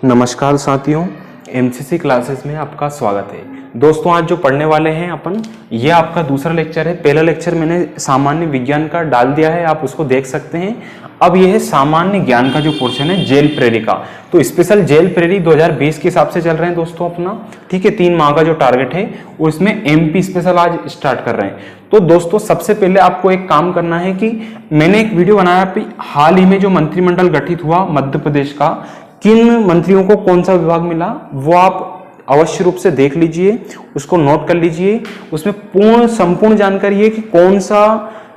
नमस्कार साथियों, MCC classes में आपका स्वागत है। दोस्तों, आज जो पढ़ने वाले हैं अपन, ये आपका दूसरा लेक्चर है। पहला लेक्चर मैंने सामान्य विज्ञान का डाल दिया है, आप उसको देख सकते हैं। अब यह है सामान्य ज्ञान का जो पोर्शन है, जेल प्रेरी का। तो स्पेशल जेल प्रेरी 2020 के हिसाब से चल रहे हैं दोस्तों अपना, ठीक है। 3 माह का जो टारगेट है उसमें एमपी स्पेशल आज स्टार्ट कर रहे हैं। तो दोस्तों, सबसे पहले आपको एक काम करना है कि मैंने एक वीडियो बनाया हाल ही में, जो मंत्रिमंडल गठित हुआ मध्य प्रदेश का, किन मंत्रियों को कौन सा विभाग मिला, वो आप अवश्य रूप से देख लीजिए, उसको नोट कर लीजिए। उसमें संपूर्ण जानकारी है कि कौन सा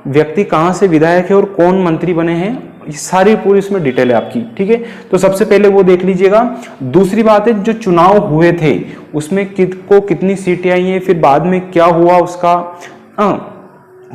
व्यक्ति कहां से विधायक है और कौन मंत्री बने हैं, ये सारी पूरी इसमें डिटेल है आपकी, ठीक है। तो सबसे पहले वो देख लीजिएगा। दूसरी बात है, जो चुनाव हुए थे उसमें कितनी सीटें आई हैं, फिर बाद में क्या हुआ उसका,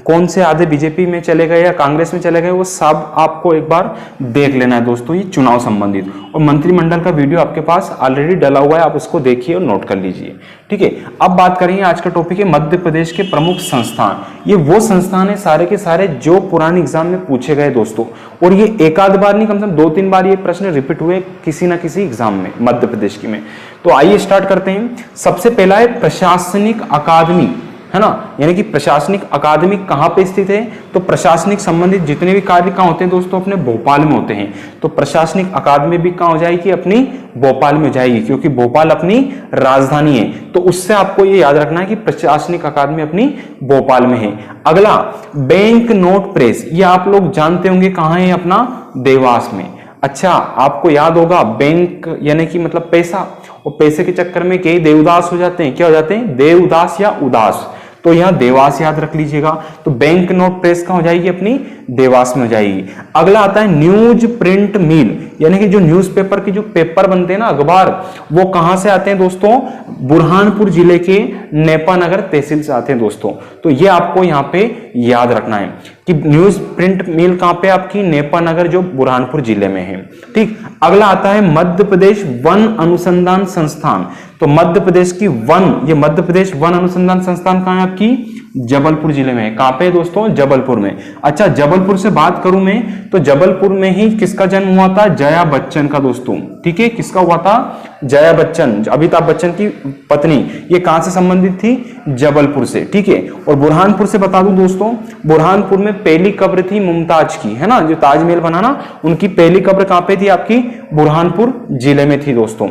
कौन से आधे बीजेपी में चले गए या कांग्रेस में चले गए, वो सब आपको एक बार देख लेना है दोस्तों, ये चुनाव संबंधित। और मंत्रिमंडल का वीडियो आपके पास ऑलरेडी डला हुआ है, आप उसको देखिए और नोट कर लीजिए, ठीक है। अब बात करेंगे, आज का टॉपिक है मध्य प्रदेश के प्रमुख संस्थान। ये वो संस्थान है सारे के सारे जो पुराने एग्जाम में पूछे गए दोस्तों, और ये एक आध बार नहीं, कम से कम 2-3 बार ये प्रश्न रिपीट हुए किसी ना किसी एग्जाम में मध्य प्रदेश की में। तो आइए स्टार्ट करते हैं। सबसे पहला है प्रशासनिक अकादमी, है ना, यानी कि प्रशासनिक अकादमी कहां पे स्थित है। तो प्रशासनिक संबंधित जितने भी कार्य कहां होते हैं दोस्तों, अपने भोपाल में होते हैं। तो प्रशासनिक अकादमी भी कहां हो जाएगी, अपनी भोपाल में जाएगी, क्योंकि भोपाल अपनी राजधानी है। तो उससे आपको ये याद रखना है कि प्रशासनिक अकादमी अपनी भोपाल में है। अगला, बैंक नोट प्रेस, ये आप लोग जानते होंगे कहां है, अपना देवास में। अच्छा, आपको याद होगा बैंक यानी कि मतलब पैसा, और पैसे के चक्कर में कई देवदास हो जाते हैं। क्या हो जाते हैं, देवदास या उदास। तो यहां देवास याद रख लीजिएगा। तो बैंक नोट प्रेस कहां हो जाएगी, अपनी देवास में हो जाएगी। अगला आता है न्यूज प्रिंट मिल, यानी कि जो न्यूज़पेपर के जो पेपर बनते हैं ना, अखबार, वो कहां से आते हैं दोस्तों, बुरहानपुर जिले के नेपानगर तहसील से आते हैं दोस्तों। तो ये आपको यहां पे याद रखना है कि न्यूज प्रिंट मिल कहां पे, आपकी नेपानगर, जो बुरहानपुर जिले में है, ठीक। अगला आता है मध्य प्रदेश वन अनुसंधान संस्थान। तो मध्य प्रदेश की ये मध्य प्रदेश वन अनुसंधान संस्थान कहां है, आपकी जबलपुर जिले में है। कहां पे दोस्तों, जबलपुर में। अच्छा, जबलपुर से बात करूं मैं, तो जबलपुर में ही किसका जन्म हुआ था, जया बच्चन का दोस्तों, ठीक है। किसका हुआ था, जया बच्चन, अमिताभ बच्चन की पत्नी। ये कहां से संबंधित थी, जबलपुर से, ठीक है। और बुरहानपुर से बता दूं दोस्तों, बुरहानपुर में पहली कब्र थी मुमताज की, है ना, जो ताजमहल बना ना, उनकी पहली कब्र कहां पे थी, आपकी बुरहानपुर जिले में थी दोस्तों।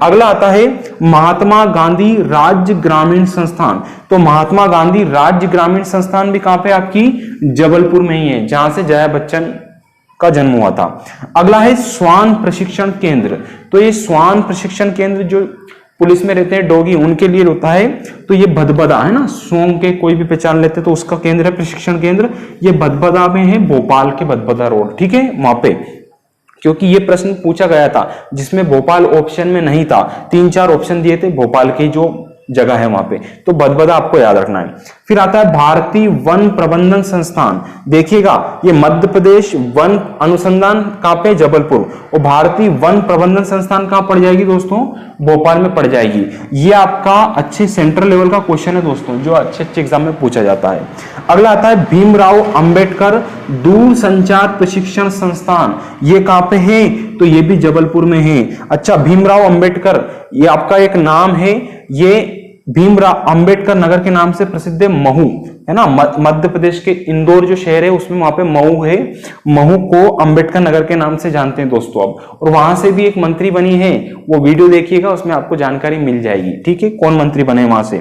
अगला आता है महात्मा गांधी राज्य ग्रामीण संस्थान। तो महात्मा गांधी राज्य ग्रामीण संस्थान भी कहां पे, आपकी जबलपुर में ही है, जहां से जया बच्चन का जन्म हुआ था। अगला है श्वान प्रशिक्षण केंद्र। तो ये श्वान प्रशिक्षण केंद्र जो पुलिस में रहते हैं डॉगी, उनके लिए होता है। तो ये भदभदा है ना, सोंग के कोई भी पहचान लेते तो उसका केंद्र है प्रशिक्षण केंद्र। ये भदभदा में है, भोपाल के भदभदा रोड, ठीक है, वहां पे। क्योंकि ये प्रश्न पूछा गया था जिसमें भोपाल ऑप्शन में नहीं था, 3-4 ऑप्शन दिए थे, भोपाल की जो जगह है वहां पे। तो भदभदा आपको याद रखना है। फिर आता है भारतीय वन प्रबंधन संस्थान। देखिएगा, ये मध्य प्रदेश वन अनुसंधान कहां पे, जबलपुर, और भारतीय वन प्रबंधन संस्थान कहां पड़ जाएगी दोस्तों, भोपाल में पड़ जाएगी। ये आपका अच्छे सेंट्रल लेवल का क्वेश्चन है दोस्तों, जो अच्छे एग्जाम में पूछा जाता है। अगला आता है भीमराव अंबेडकर दूर संचार प्रशिक्षण संस्थान। ये कहां पे है, तो ये भी जबलपुर में है। अच्छा, भीमराव अंबेडकर, ये आपका एक नाम है, ये भीमराव अंबेडकर नगर के नाम से प्रसिद्ध है, महू, है ना, मध्य प्रदेश के इंदौर जो शहर है उसमें वहां पे महू है। महू को अंबेडकर नगर के नाम से जानते हैं दोस्तों अब। और वहां से भी एक मंत्री बनी है, वो वीडियो देखिएगा, उसमें आपको जानकारी मिल जाएगी, ठीक है, कौन मंत्री बने वहां से।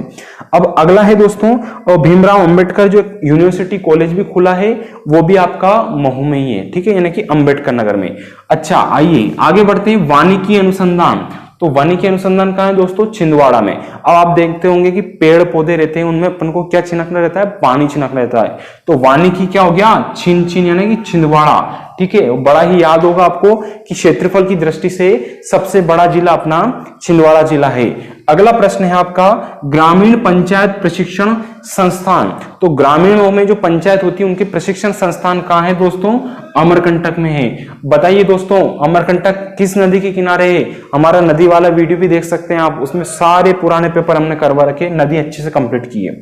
अब अगला है दोस्तों, और भीमराव अंबेडकर जो यूनिवर्सिटी कॉलेज भी खुला है, वो भी आपका महू में ही है, ठीक है, यानी कि अंबेडकर नगर में। अच्छा, आइए आगे बढ़ते हैं। वानिकी अनुसंधान। तो वानिकी अनुसंधान कहां है दोस्तों, छिंदवाड़ा में। अब आप देखते होंगे कि पेड़ पौधे रहते हैं, उनमें अपन को क्या छिनकना रहता है, पानी छिनकना रहता है। तो वानिकी क्या हो गया, छिन यानी कि छिंदवाड़ा, ठीक है। बड़ा ही याद होगा आपको कि क्षेत्रफल की दृष्टि से सबसे बड़ा जिला अपना छिंदवाड़ा जिला है। अगला प्रश्न है आपका ग्रामीण पंचायत प्रशिक्षण संस्थान। तो ग्रामीणों में जो पंचायत होती है उनके प्रशिक्षण संस्थान कहां है दोस्तों, अमरकंटक में है। बताइए दोस्तों, अमरकंटक किस नदी के किनारे है। हमारा नदी वाला वीडियो भी देख सकते हैं आप, उसमें सारे पुराने पेपर हमने करवा रखे, नदी अच्छे से कंप्लीट की है,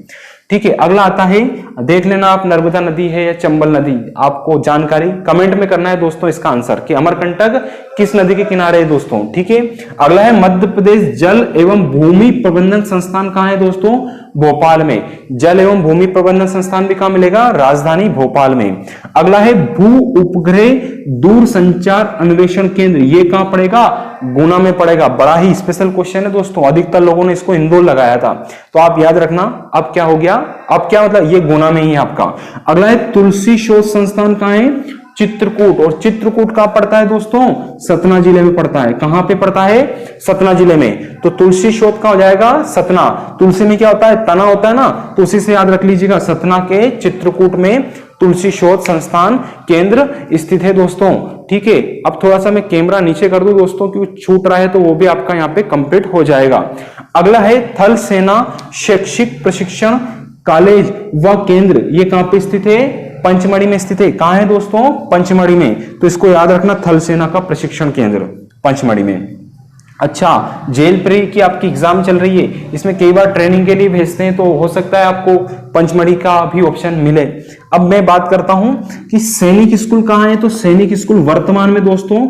ठीक है। अगला आता है, देख लेना आप, नर्मदा नदी है या चंबल नदी, आपको जानकारी कमेंट में करना है दोस्तों इसका आंसर कि अमरकंटक किस नदी के किनारे है दोस्तों। ठीक है। अगला है मध्य प्रदेश जल एवं भूमि प्रबंधन संस्थान कहाँ है दोस्तों? भोपाल में। जल एवं भूमि प्रबंधन संस्थान भी कहाँ मिलेगा? राजधानी भोपाल में। अगला है भू उपग्रह दूर संचार अन्वेषण केंद्र, ये कहां पड़ेगा? गुना में पड़ेगा। बड़ा ही स्पेशल क्वेश्चन है दोस्तों, अधिकतर लोगों ने इसको इंदौर लगाया था, तो आप याद रखना। अब क्या हो गया? अब क्या मतलब, ये गुना में ही है आपका। अगला है तुलसी शोध संस्थान कहां है? चित्रकूट। और चित्रकूट कहां पड़ता है दोस्तों? सतना जिले में पड़ता है। कहां पे पड़ता है? सतना जिले में। तो तुलसी शोध का हो जाएगा सतना। तुलसी में क्या होता है? तना होता है ना, तो उसी से याद रख लीजिएगा। सतना के चित्रकूट में तुलसी शोध संस्थान केंद्र स्थित है दोस्तों। ठीक है। अब थोड़ा सा मैं कैमरा नीचे कर दूं दोस्तों, क्योंकि छूट रहा है, तो वो भी आपका यहाँ पे कंप्लीट हो जाएगा। अगला है थल सेना शैक्षिक प्रशिक्षण कॉलेज व केंद्र, ये कहां पे स्थित है? पंचमढ़ी में स्थित है। कहां है दोस्तों? पंचमढ़ी में। तो इसको याद रखना, थल सेना का प्रशिक्षण केंद्र पंचमढ़ी में। अच्छा, जेल प्री की आपकी एग्जाम चल रही है, इसमें कई बार ट्रेनिंग के लिए भेजते हैं, तो हो सकता है आपको पंचमढ़ी का भी ऑप्शन मिले। अब मैं बात करता हूं कि सैनिक स्कूल कहां है। तो सैनिक स्कूल वर्तमान में दोस्तों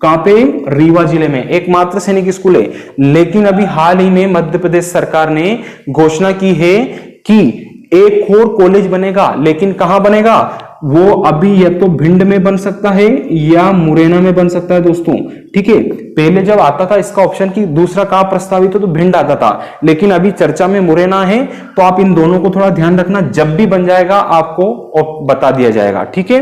कहां पे? रीवा जिले में एकमात्र सैनिक स्कूल है। लेकिन अभी हाल ही में मध्य प्रदेश सरकार ने घोषणा की है कि एक और कॉलेज बनेगा, लेकिन कहां बनेगा? वो अभी या तो भिंड में बन सकता है या मुरैना में बन सकता है दोस्तों। ठीक है। पहले जब आता था इसका ऑप्शन कि दूसरा कहां प्रस्तावित है, तो भिंड आता था, लेकिन अभी चर्चा में मुरैना है। तो आप इन दोनों को थोड़ा ध्यान रखना, जब भी बन जाएगा आपको बता दिया जाएगा। ठीक है।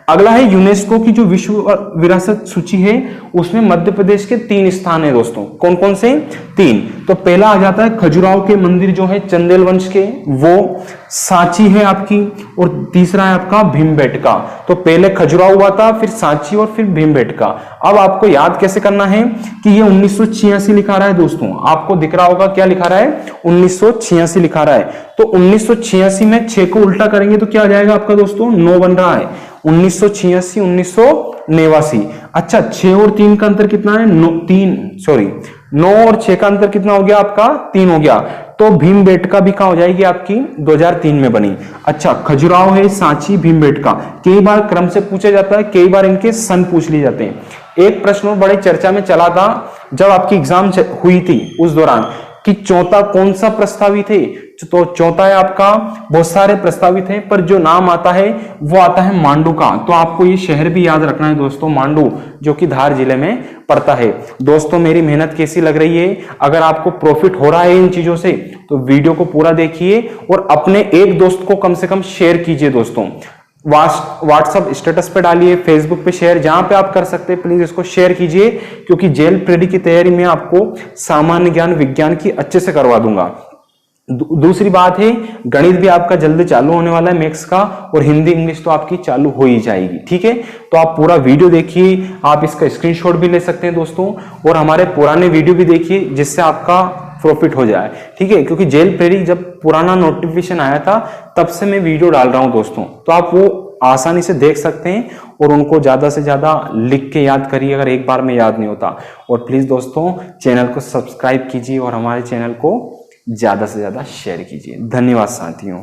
अगला है यूनेस्को की जो विश्व विरासत सूची है, उसमें मध्य प्रदेश के 3 स्थान है दोस्तों। कौन कौन से? 3। तो पहला आ जाता है खजुराहो के मंदिर जो है चंदेल वंश के, वो सांची है आपकी, और तीसरा है आपका भीमबेटका। तो पहले खजुराहो हुआ था, फिर सांची और फिर भीमबेटका। अब आपको याद कैसे करना है कि ये 1986 लिखा रहा है दोस्तों, आपको दिख रहा होगा क्या लिखा रहा है? 1986 लिखा रहा है। तो 1986 में 6 को उल्टा करेंगे तो क्या आ जाएगा आपका दोस्तों? 9 बन रहा है। 1986 1989। अच्छा, 6 और 3 का अंतर कितना है? 9 और 6 का अंतर कितना हो गया आपका? 3 हो गया। तो भीमबेटका भी कहां हो जाएगी आपकी? 2003 में बनी। अच्छा, खजुराहो है, सांची, भीमबेटका। कई बार क्रम से पूछा जाता है, कई बार इनके सन पूछ लिए जाते हैं। एक प्रश्न और बड़े चर्चा में चला था जब आपकी एग्जाम हुई थी उस दौरान, कि चौथा कौन सा प्रस्तावित है। तो चौथा है आपका, बहुत सारे प्रस्तावित हैं, पर जो नाम आता है वो आता है मांडू का। तो आपको ये शहर भी याद रखना है दोस्तों, मांडू, जो कि धार जिले में पड़ता है। दोस्तों मेरी मेहनत कैसी लग रही है? अगर आपको प्रॉफिट हो रहा है इन चीजों से, तो वीडियो को पूरा देखिए और अपने एक दोस्त को कम से कम शेयर कीजिए दोस्तों। व्हाट्सएप स्टेटस पे डालिए, फेसबुक पे शेयर, जहां पे आप कर सकते हैं प्लीज इसको शेयर कीजिए, क्योंकि जेल प्रेडी की तैयारी में आपको सामान्य ज्ञान विज्ञान की अच्छे से करवा दूंगा। दूसरी बात है, गणित भी आपका जल्दी चालू होने वाला है मैथ्स का, और हिंदी इंग्लिश तो आपकी चालू हो ही जाएगी। ठीक है। तो आप पूरा वीडियो देखिए, आप इसका स्क्रीनशॉट भी ले सकते हैं दोस्तों, और हमारे पुराने वीडियो भी देखिए जिससे आपका प्रॉफिट हो जाए। ठीक है। क्योंकि जेल प्रेरी जब पुराना नोटिफिकेशन आया था तब से मैं वीडियो डाल रहा हूं दोस्तों, तो आप वो आसानी से देख सकते हैं और उनको ज्यादा से ज्यादा लिख के याद करिए अगर एक बार में याद नहीं होता। और प्लीज दोस्तों चैनल को सब्सक्राइब कीजिए और हमारे चैनल को ज्यादा से ज्यादा शेयर कीजिए। धन्यवाद साथियों।